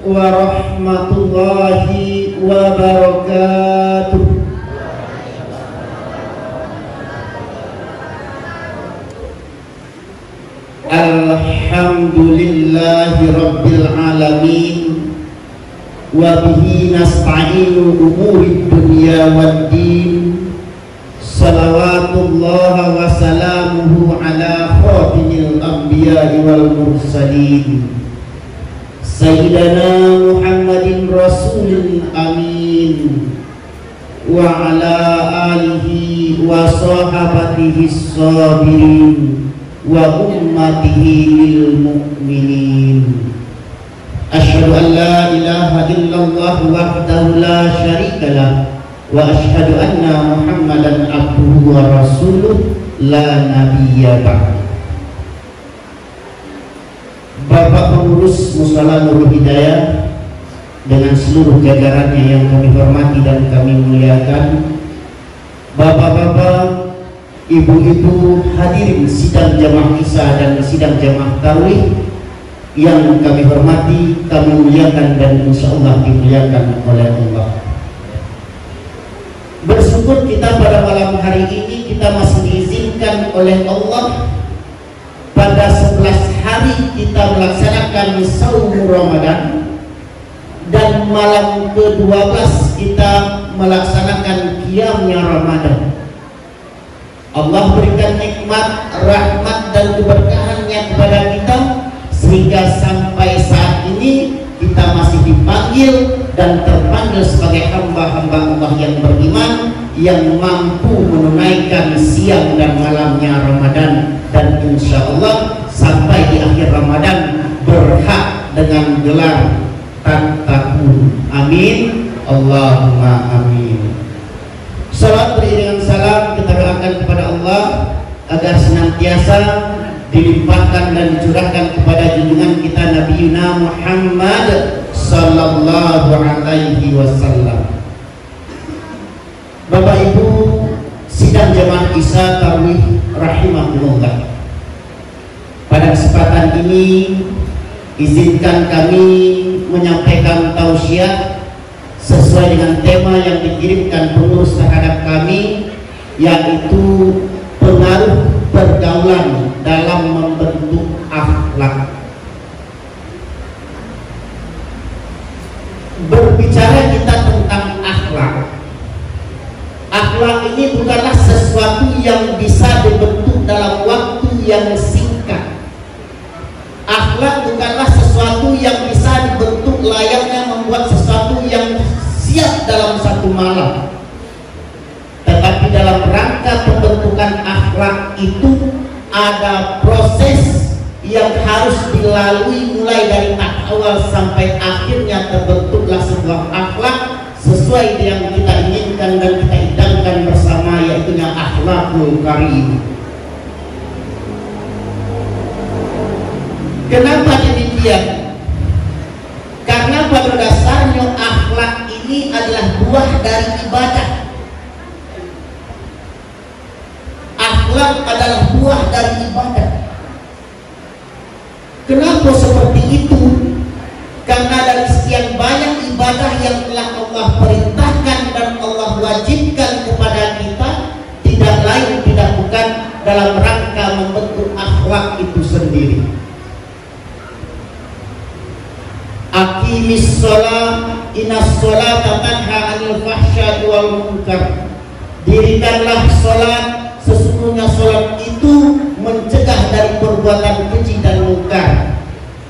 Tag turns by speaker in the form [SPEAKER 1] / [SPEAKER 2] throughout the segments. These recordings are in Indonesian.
[SPEAKER 1] warahmatullahi wabarakatuh. Alhamdulillahi rabbil alamin, wa bihi nasta'inu umurid dunya waddin. Salawatullah wa salamuhu ala khatimil anbiya'i wal mursalin, Sayyidina Muhammadin Rasulil Amin, wa ala alihi wa sahabatihi sabirin wa ummatihi lil mu'minin. Asyhadu an la ilaha illallah wahdahu la syarikalah, wa asyhadu anna Muhammadan abduhu wa rasuluh la nabiyya ba'd. Bapak pengurus Mushola Nurul Hidayah dengan seluruh jajarannya yang kami hormati dan kami muliakan, bapak-bapak, ibu-ibu hadirin sidang jamaah Isya dan sidang jamaah tarawih yang kami hormati, kami muliakan dan insyaallah dimuliakan oleh Allah. Bersyukur kita pada malam hari ini kita masih diizinkan oleh Allah pada 11 hari kita melaksanakan saum Ramadan, dan malam ke-12 kita melaksanakan qiyamnya Ramadan. Allah berikan nikmat, rahmat dan keberkahannya kepada kita sehingga sampai saat ini kita masih dipanggil dan terpanggil sebagai hamba-hamba Allah yang beriman, yang mampu menunaikan siang dan malamnya Ramadan, dan insya Allah sampai di akhir Ramadan berhak dengan gelar tattaqun. Amin, Allahumma amin. Salat beriringan salam kita doakan kepada Allah agar senantiasa dilimpahkan dan dicurahkan kepada junjungan kita Nabiuna Muhammad sallallahu alaihi wasallam. Bapak Ibu sidang jamaah Isya tarawih rahimahumullah, pada kesempatan ini izinkan kami menyampaikan tausiah sesuai dengan tema yang dikirimkan pengurus terhadap kami, yaitu pengaruh pergaulan dalam membentuk akhlak. Berbicara kita tentang akhlak, akhlak ini bukanlah sesuatu yang bisa dibentuk dalam waktu yang singkat. Akhlak bukanlah sesuatu yang bisa dibentuk layaknya membuat sesuatu yang siap dalam satu malam. Tetapi dalam rangka pembentukan akhlak itu ada proses yang harus dilalui mulai dari tahap awal sampai akhirnya terbentuklah sebuah akhlak sesuai yang kita inginkan dan kita idamkan bersama, yaitu akhlakul karim. Kenapa demikian? Karena pada dasarnya akhlak ini adalah buah dari ibadah. Akhlak adalah buah dari ibadah. Kenapa seperti itu? Karena dari sekian banyak ibadah yang telah Allah perintahkan dan Allah wajibkan kepada kita, tidak lain tidak bukan dalam rangka membentuk akhlak itu sendiri. Aqimis sholat, innas sholata tanha 'anil fahsya'i wal munkar. Dirikanlah sholat, sesungguhnya sholat itu mencegah dari perbuatan keji dan mungkar.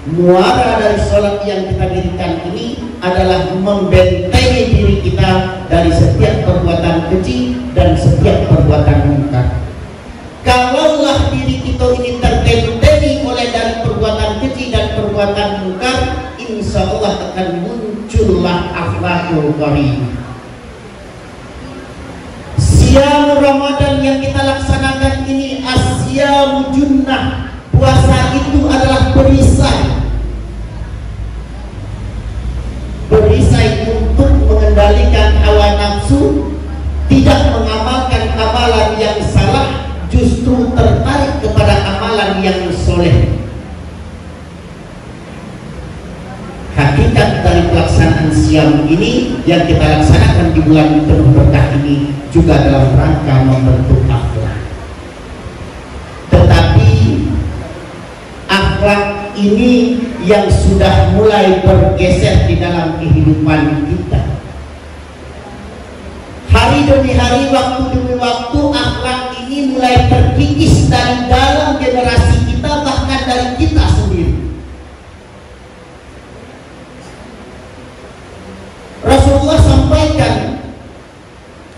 [SPEAKER 1] Muara dari sholat yang kita dirikan ini adalah membentengi diri kita dari setiap perbuatan keji dan setiap perbuatan mungkar. Kalaulah diri kita ini terbentengi oleh dari perbuatan keji dan perbuatan mungkar, insya Allah akan muncullah akhlakul karim. Siang Ramadan yang kita laksanakan ini asyamu junnah. Puasa itu adalah perisai. Perisai untuk mengendalikan hawa nafsu, tidak mengamalkan amalan yang salah, justru tertarik kepada amalan yang soleh. Hakikat dan pelaksanaan siam ini yang kita laksanakan di bulan penuh berkah ini juga dalam rangka membentuk akhlak. Tetapi akhlak ini yang sudah mulai bergeser di dalam kehidupan kita. Hari demi hari, waktu demi waktu, akhlak ini mulai terkikis dari dalam generasi kita, bahkan dari kita sendiri. Rasulullah sampaikan,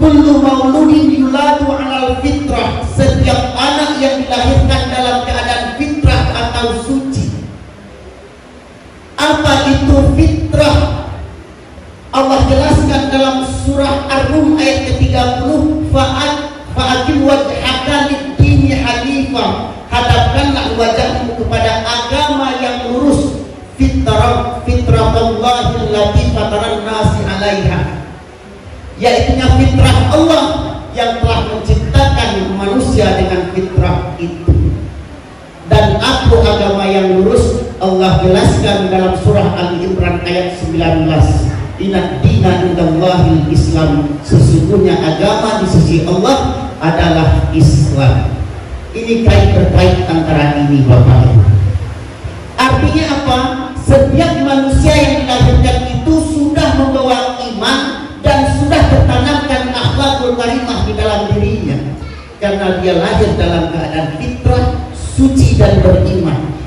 [SPEAKER 1] kullu mauludin yuladu 'alal fitrah, setiap anak yang dilahirkan dalam keadaan fitrah atau suci. Apa itu fitrah? Allah jelaskan dalam surah Ar-Rum ayat ke-30, fa'aqim wajhaka lid-dini hanifah, hadapkanlah wajahmu kepada agama yang lurus, fitratallahi allati fataran nasi 'alaiha, yaitunya fitrah Allah yang telah menciptakan manusia dengan fitrah itu. Dan apa agama yang lurus? Allah jelaskan dalam surah Ali Imran ayat 19, Inna dina indallahil Islam, sesungguhnya agama di sisi Allah adalah Islam. Ini kait terkait antara ini, Bapak Ibu. Artinya apa? Setiap manusia yang dilahirkan itu sudah membawa iman dan sudah tertanamkan akhlakul karimah di dalam dirinya, karena dia lahir dalam keadaan fitrah, suci dan beriman.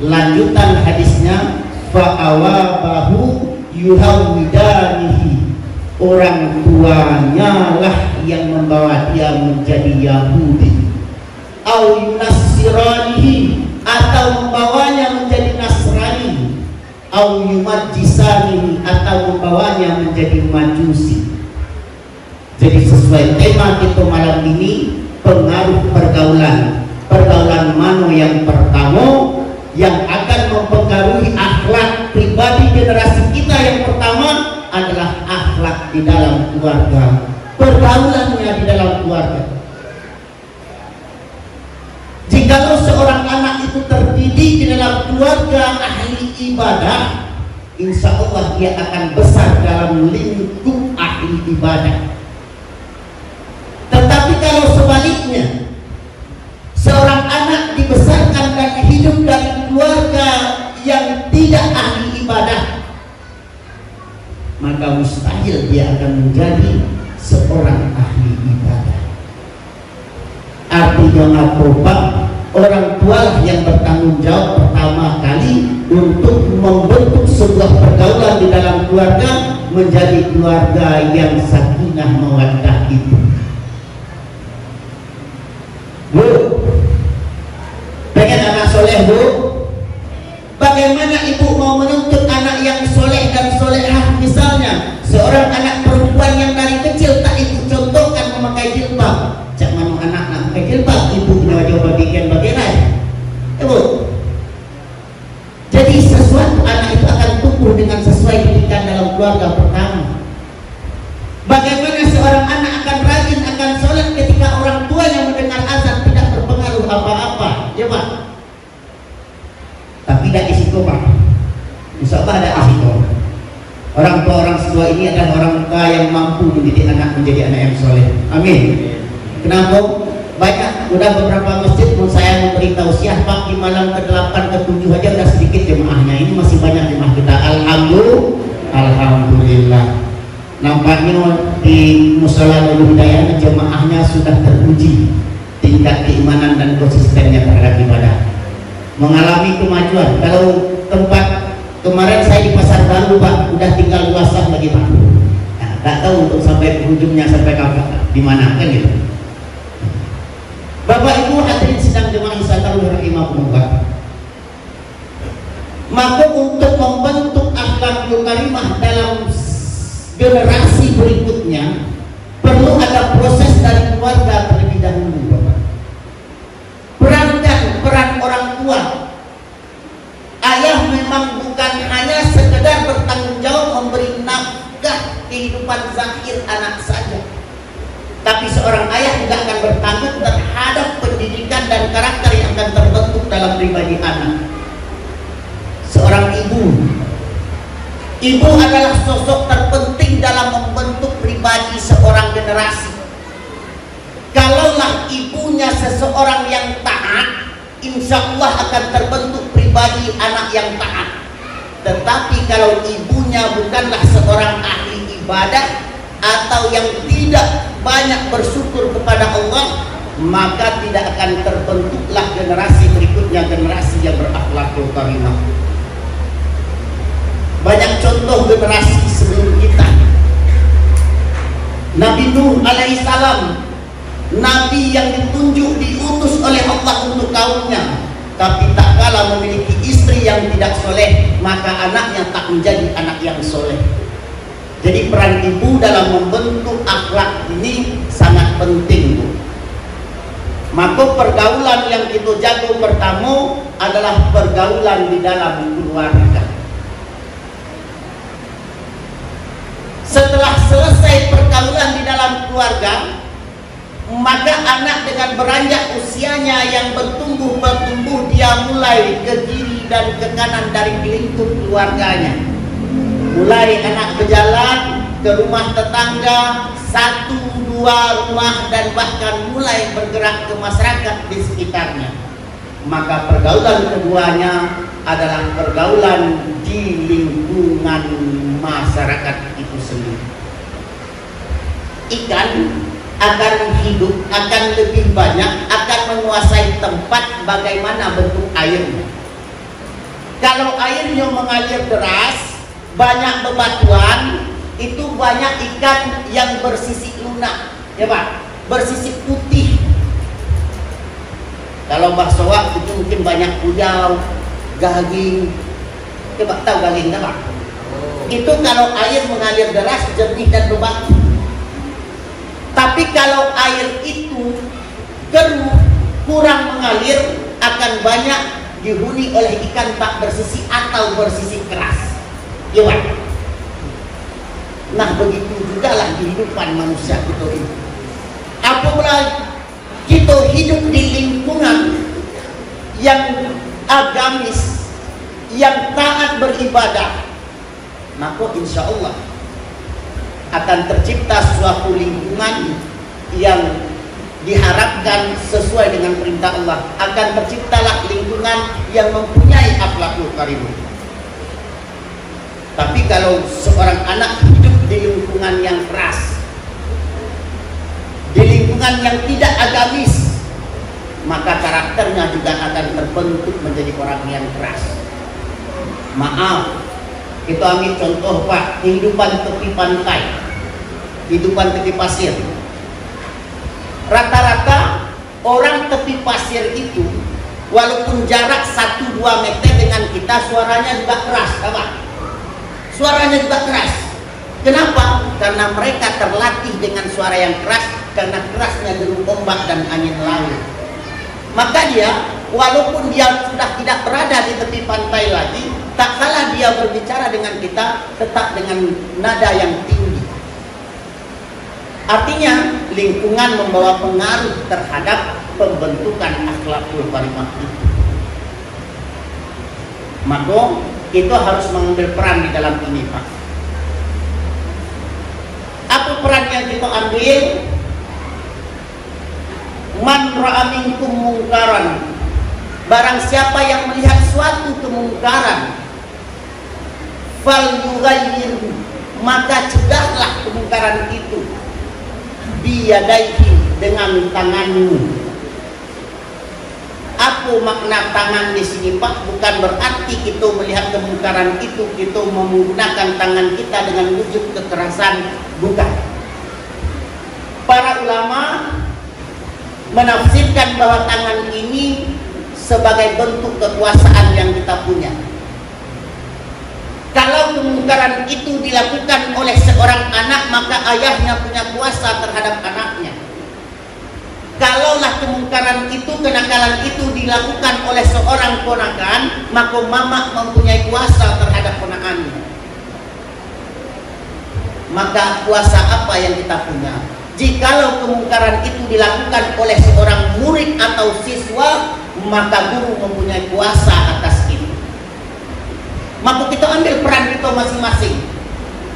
[SPEAKER 1] Lanjutan hadisnya, fa'awabahu yuhawidanihi, orang tuanya lah yang membawa dia menjadi Yahudi, au yunassiranihi, atau membawanya menjadi Nasrani, au yumajjisanihi, atau membawanya menjadi Majusi. Jadi sesuai tema kita malam ini, pengaruh pergaulan mana yang pertama yang akan mempengaruhi akhlak pribadi generasi kita. Yang pertama adalah akhlak di dalam keluarga, pergaulannya di dalam keluarga. Jikalau seorang anak itu terdidik di dalam keluarga ahli ibadah, insya Allah dia akan besar dalam lingkup ahli ibadah. Tetapi kalau sebaliknya, seorang anak dibesarkan dan hidup dari keluarga yang tidak ahli ibadah, maka mustahil dia akan menjadi seorang ahli ibadah. Artinya apa, Pak? Orang tua yang bertanggung jawab pertama kali untuk membentuk sebuah pergaulan di dalam keluarga menjadi keluarga yang sakinah mawaddah itu. Bu, pengen anak soleh, Bu? Bagaimana ibu mau menuntut anak yang soleh dan solehah? Misalnya seorang anak perempuan yang dari kecil tak ibu contohkan memakai jilbab, cak manu anak nak pakai jilbab, ibu jawab bagian lain. Bu, jadi sesuatu anak itu akan tumbuh dengan sesuai didikan dalam keluarga pertama. Bagaimana seorang anak akan rajin, akan sholat ketika orang tuanya mendengar azan tidak berpengaruh apa-apa, ya Pak? Tapi tidak di situ, Pak. Insya Allah ada di situ. Orang tua ini adalah orang tua yang mampu mendidik anak menjadi anak yang soleh. Amin. Kenapa? Banyak, udah beberapa masjid pun saya memberi tausiah, Pak, di malam ke-8 ke-7 aja udah sedikit jemaahnya. Ini masih banyak jemaah kita. Alhamdulillah. Nampaknya di Mushola Nurul Hidayah jemaahnya sudah teruji tingkat keimanan dan konsistennya terhadap ibadah, mengalami kemajuan. Kalau tempat kemarin saya di Pasar Baru, Pak, udah tinggal luasah lagi, Pak. Nah, tak tahu untuk sampai ujungnya sampai kapan, di mana kan gitu. Bapak Ibu hadirin sidang jemaah Isatul rahimahumullah. Maka untuk membentuk akhlakul karimah dalam generasi berikutnya perlu ada proses dari keluarga terlebih dahulu, Bapak. Peran orang tua. Ayah memang bukan hanya sekedar bertanggung jawab memberi nafkah kehidupan zahir anak saja, tapi seorang ayah juga akan bertanggung terhadap pendidikan dan karakter yang akan terbentuk dalam pribadi anak. Seorang ibu Ibu adalah sosok terpenting dalam membentuk pribadi seorang generasi. Kalaulah ibunya seseorang yang taat, insya Allah akan terbentuk pribadi anak yang taat. Tetapi kalau ibunya bukanlah seorang ahli ibadah atau yang tidak banyak bersyukur kepada Allah, maka tidak akan terbentuklah generasi berikutnya, generasi yang berakhlakul karimah. Banyak contoh generasi sebelum kita. Nabi Nuh alaihissalam, Nabi yang ditunjuk, diutus oleh Allah untuk kaumnya, tapi tak kalah memiliki istri yang tidak soleh, maka anaknya tak menjadi anak yang soleh. Jadi peran ibu dalam membentuk akhlak ini sangat penting, Bu. Maka pergaulan yang kita jaga pertama adalah pergaulan di dalam keluarga. Setelah selesai pergaulan di dalam keluarga, maka anak dengan beranjak usianya yang bertumbuh, dia mulai ke kiri dan ke kanan dari lingkup keluarganya. Mulai anak berjalan ke rumah tetangga, 1, 2 rumah, dan bahkan mulai bergerak ke masyarakat di sekitarnya. Maka pergaulan keduanya adalah pergaulan di lingkungan masyarakat itu sendiri. Ikan akan hidup, akan lebih banyak, akan menguasai tempat bagaimana bentuk airnya. Kalau airnya mengalir deras, banyak bebatuan, itu banyak ikan yang bersisik lunak, ya Pak, bersisik putih. Kalau bahasa itu mungkin banyak udang, gaging. Coba tahu gaging apa? Itu kalau air mengalir deras, jernih dan berbatu. Tapi kalau air itu keruh, kurang mengalir, akan banyak dihuni oleh ikan tak bersisi atau bersisi keras. Ya, nah begitu juga lah kehidupan manusia kita ini. Apabila kita hidup di lingkungan yang agamis, yang taat beribadah, maka insya Allah akan tercipta suatu lingkungan yang diharapkan sesuai dengan perintah Allah. Akan terciptalah lingkungan yang mempunyai akhlakul karimah. Tapi kalau seorang anak hidup di lingkungan yang keras, di lingkungan yang tidak agamis, maka karakternya juga akan terbentuk menjadi orang yang keras. Maaf, kita ambil contoh Pak, kehidupan tepi pantai, kehidupan tepi pasir. Rata-rata orang tepi pasir itu, walaupun jarak 1-2 meter dengan kita, suaranya juga keras, apa? Suaranya juga keras. Kenapa? Karena mereka terlatih dengan suara yang keras, karena kerasnya derung ombak dan angin laut. Maka dia, walaupun dia sudah tidak berada di tepi pantai lagi, tak kalah dia berbicara dengan kita tetap dengan nada yang tinggi. Artinya lingkungan membawa pengaruh terhadap pembentukan akhlakul karimah itu. Maka kita harus mengambil peran di dalam ini, Pak. Apa peran yang kita ambil? Man ra'a minkum mungkaran, barang siapa yang melihat suatu kemungkaran, fal yughayyir, maka cegahlah kemungkaran itu biyadaihi, dengan tanganmu. Apa makna tangan di sini, Pak? Bukan berarti kita melihat kemungkaran itu kita menggunakan tangan kita dengan wujud kekerasan, bukan. Para ulama menafsirkan bahwa tangan ini sebagai bentuk kekuasaan yang kita punya. Kalau kemungkaran itu dilakukan oleh seorang anak, maka ayahnya punya kuasa terhadap anaknya. Kalaulah kemungkaran itu, kenakalan itu dilakukan oleh seorang ponakan, maka mama mempunyai kuasa terhadap ponakannya. Maka kuasa apa yang kita punya? Jikalau kemungkaran itu dilakukan oleh seorang murid atau siswa, maka guru mempunyai kuasa atas itu. Maka kita ambil peran kita masing-masing.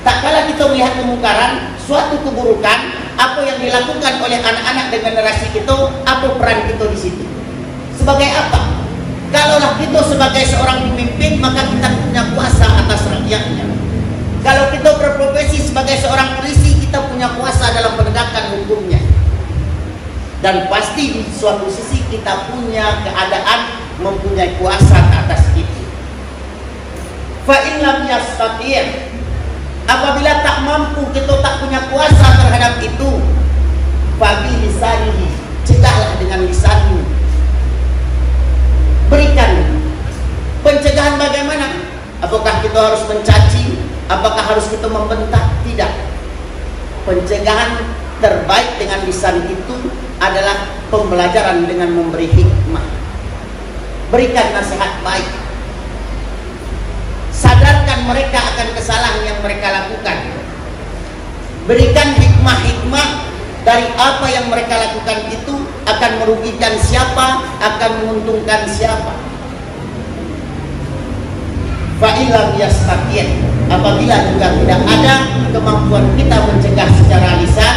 [SPEAKER 1] Tak kala kita melihat kemungkaran, suatu keburukan, apa yang dilakukan oleh anak-anak dan generasi kita, apa peran kita di situ? Sebagai apa? Kalaulah kita sebagai seorang pemimpin, maka kita punya kuasa atas rakyatnya. Kalau kita berprofesi sebagai seorang polisi, kita punya kuasa dalam penegakan hukumnya. Dan pasti di suatu sisi kita punya keadaan mempunyai kuasa atas itu. Fa in lam yastati', apabila tak mampu, kita tak punya kuasa terhadap itu, fa bi lisanihi, cegahlah dengan lisanmu. Berikan pencegahan bagaimana? Apakah kita harus mencaci? Apakah harus kita membentak? Tidak. Pencegahan terbaik dengan lisan itu adalah pembelajaran dengan memberi hikmah. Berikan nasihat baik. Sadarkan mereka akan kesalahan yang mereka lakukan. Berikan hikmah-hikmah dari apa yang mereka lakukan itu akan merugikan siapa, akan menguntungkan siapa. Fa'ilam yastaqin, apabila juga tidak ada kemampuan kita mencegah secara lisan,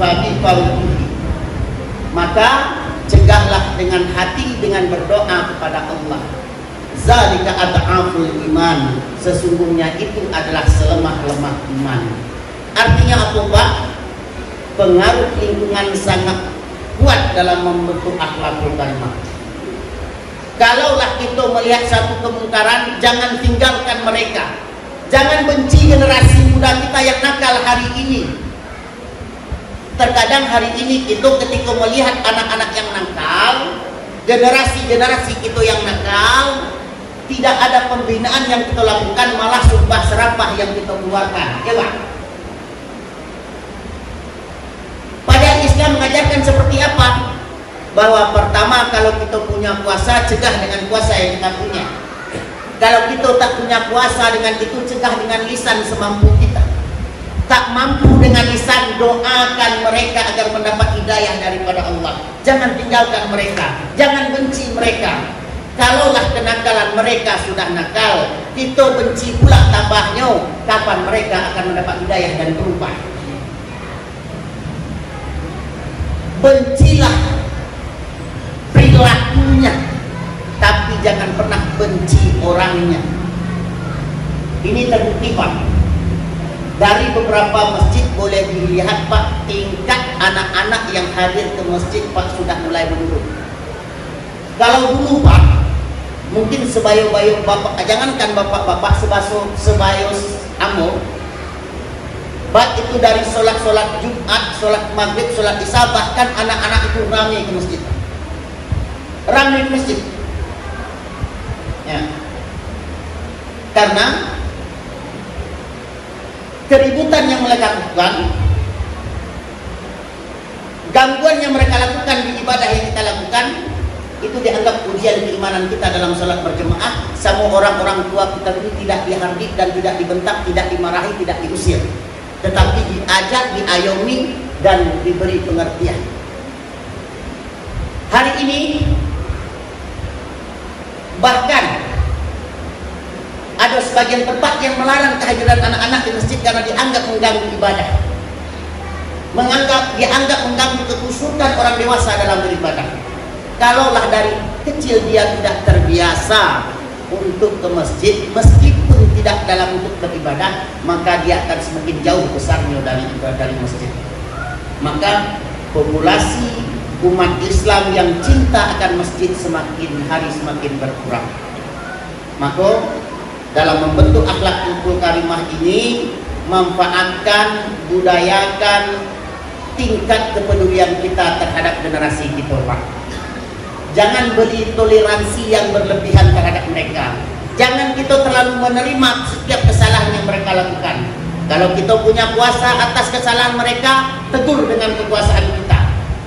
[SPEAKER 1] fa'iqauhi, maka cegahlah dengan hati, dengan berdoa kepada Allah. Zalika ad'aful iman, sesungguhnya itu adalah selemah-lemah iman. Artinya apa, Pak? Pengaruh lingkungan sangat kuat dalam membentuk akhlakul karimah. Kalaulah kita melihat satu kemungkaran, jangan tinggalkan mereka. Jangan benci generasi muda kita yang nakal hari ini. Terkadang hari ini kita ketika melihat anak-anak yang nakal, generasi-generasi kita yang nakal, tidak ada pembinaan yang kita lakukan, malah sumpah serapah yang kita keluarkan. Ya, Pak? Padahal Islam mengajarkan seperti apa? Bahwa pertama, kalau kita punya kuasa, cegah dengan kuasa yang kita punya. Kalau kita tak punya kuasa dengan itu, cegah dengan lisan semampu kita. Tak mampu dengan lisan, doakan mereka agar mendapat hidayah daripada Allah. Jangan tinggalkan mereka, jangan benci mereka. Kalaulah kenakalan mereka sudah nakal, kita benci pula tambahnya, kapan mereka akan mendapat hidayah dan berubah? Bencilah perilakunya, tapi jangan pernah benci orangnya. Ini terbukti, Pak. Dari beberapa masjid boleh dilihat, Pak, tingkat anak-anak yang hadir ke masjid, Pak, sudah mulai menurun. Kalau dulu, Pak, mungkin sebayo-bayo bapak, jangankan bapak-bapak, sebayo amo, baik itu dari sholat Jumat, sholat maghrib, sholat isya, bahkan anak-anak itu ramai ke masjid. Ramai ke masjid. Ya. Karena keributan yang mereka lakukan, gangguan yang mereka lakukan di ibadah yang kita lakukan, itu dianggap ujian keimanan kita dalam sholat berjemaah. Sama orang-orang tua kita ini tidak dihardik dan tidak dibentak, tidak dimarahi, tidak diusir, tetapi diajak, diayomi, dan diberi pengertian. Hari ini bahkan ada sebagian tempat yang melarang kehadiran anak-anak di masjid karena dianggap mengganggu ibadah, dianggap mengganggu kekhusyukan orang dewasa dalam beribadah. Kalaulah dari kecil dia tidak terbiasa untuk ke masjid, meskipun tidak dalam untuk beribadah, maka dia akan semakin jauh besarnya dari masjid. Maka populasi umat Islam yang cinta akan masjid semakin hari semakin berkurang. Maka dalam membentuk akhlakul karimah ini, manfaatkan, budayakan tingkat kepedulian kita terhadap generasi kita, Pak. Jangan beri toleransi yang berlebihan terhadap mereka. Jangan kita terlalu menerima setiap kesalahan yang mereka lakukan. Kalau kita punya kuasa atas kesalahan mereka, tegur dengan kekuasaan kita.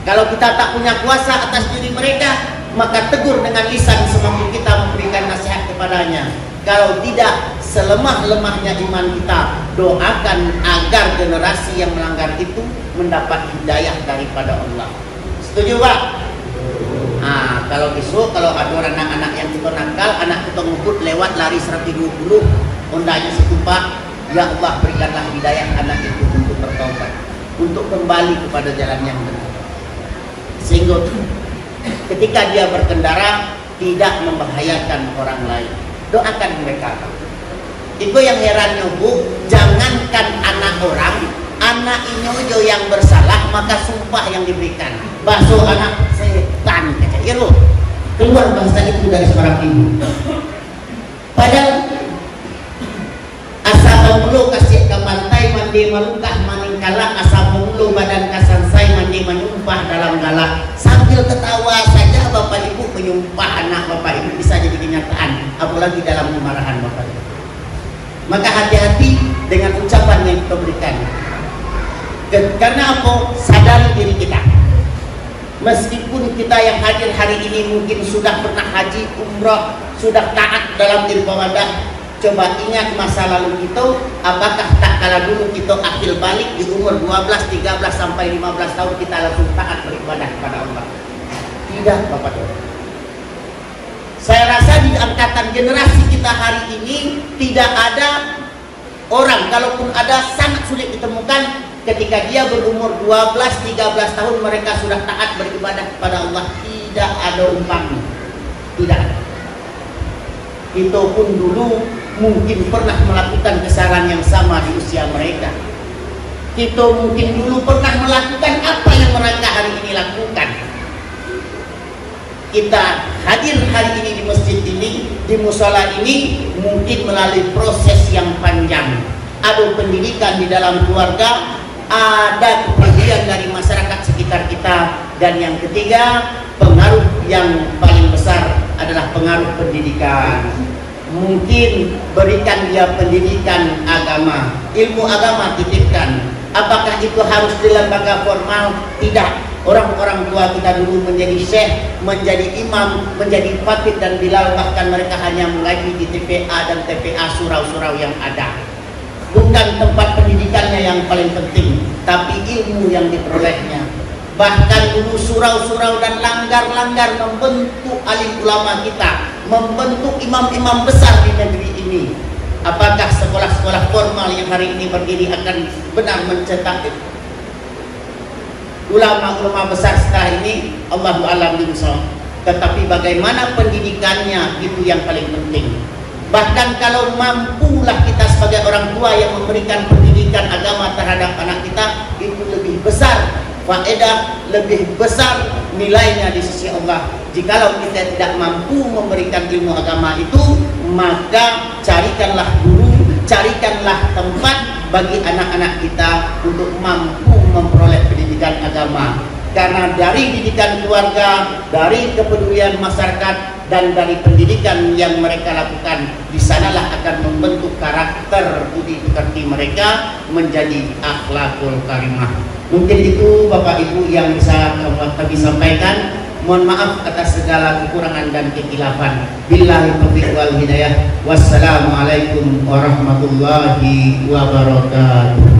[SPEAKER 1] Kalau kita tak punya kuasa atas diri mereka, maka tegur dengan lisan semampu kita, memberikan nasihat kepadanya. Kalau tidak, selemah-lemahnya iman kita, doakan agar generasi yang melanggar itu mendapat hidayah daripada Allah. Setuju, Pak? Nah, kalau besok kalau ada anak-anak yang kita nakal, anak kita ngebut lewat lari 120, ondanya setupak. Ya Allah, berikanlah hidayah anak itu untuk bertobat, untuk kembali kepada jalan yang benar, sehingga ketika dia berkendara tidak membahayakan orang lain. Doakan mereka. Itu yang herannya Bu, jangankan anak orang, anak inyojo yang bersalah maka sumpah yang diberikan. Bakso anak setan, ya lo. Keluar bahasa itu dari seorang ibu. Padahal asa mulu kasih ke pantai mandi melukah maningkala, asa mulu badan kasansai mandi menyumpah dalam galak. Sambil ketawa saja bapak ibu menyumpah anak bapak ibu bisa jadi kenyataan, apalagi dalam kemarahan bapak ibu. Maka hati-hati dengan ucapan yang kita berikan. Karena apa? Sadari diri kita. Meskipun kita yang hadir hari ini mungkin sudah pernah haji, umrah, sudah taat dalam ibadah, coba ingat masa lalu kita, apakah tak kala dulu kita akil balik di umur 12, 13 sampai 15 tahun kita langsung taat beribadah kepada Allah? Tidak, Bapak Ibu. Saya rasa di angkatan generasi kita hari ini tidak ada orang, kalaupun ada sangat sulit ditemukan ketika dia berumur 12, 13 tahun mereka sudah taat beribadah kepada Allah. Tidak ada umpamanya. Tidak. Itu pun dulu mungkin pernah melakukan kesalahan yang sama di usia mereka. Kita mungkin dulu pernah melakukan apa yang mereka hari ini lakukan. Kita hadir hari ini di masjid ini, di musola ini, mungkin melalui proses yang panjang. Ada pendidikan di dalam keluarga, ada kepedulian dari masyarakat sekitar kita, dan yang ketiga, pengaruh yang paling besar adalah pengaruh pendidikan. Mungkin berikan dia pendidikan agama, ilmu agama titipkan. Apakah itu harus di lembaga formal? Tidak. Orang-orang tua kita dulu menjadi syekh, menjadi imam, menjadi khatib dan bilal, bahkan mereka hanya mengaji di TPA dan TPA surau-surau yang ada. Bukan tempat pendidikannya yang paling penting, tapi ilmu yang diperolehnya. Bahkan dulu surau-surau dan langgar-langgar membentuk alim ulama kita, membentuk imam-imam besar di negeri ini. Apakah sekolah-sekolah formal yang hari ini berdiri akan benar mencetak ulama-ulama besar sekarang ini? Allahu a'lam bishawab. Tetapi bagaimana pendidikannya, itu yang paling penting. Bahkan kalau mampulah kita sebagai orang tua yang memberikan pendidikan agama terhadap anak kita, itu lebih besar faedah, lebih besar nilainya di sisi Allah. Jikalau kita tidak mampu memberikan ilmu agama itu, maka carikanlah guru, carikanlah tempat bagi anak-anak kita untuk mampu memperoleh pendidikan agama. Karena dari didikan keluarga, dari kepedulian masyarakat, dan dari pendidikan yang mereka lakukan, di sanalah akan membentuk karakter budi pekerti mereka menjadi akhlakul karimah. Mungkin itu Bapak Ibu yang bisa kami sampaikan. Mohon maaf atas segala kekurangan dan kekhilafan. Billahi taufiq wal hidayah. Wassalamualaikum warahmatullahi wabarakatuh.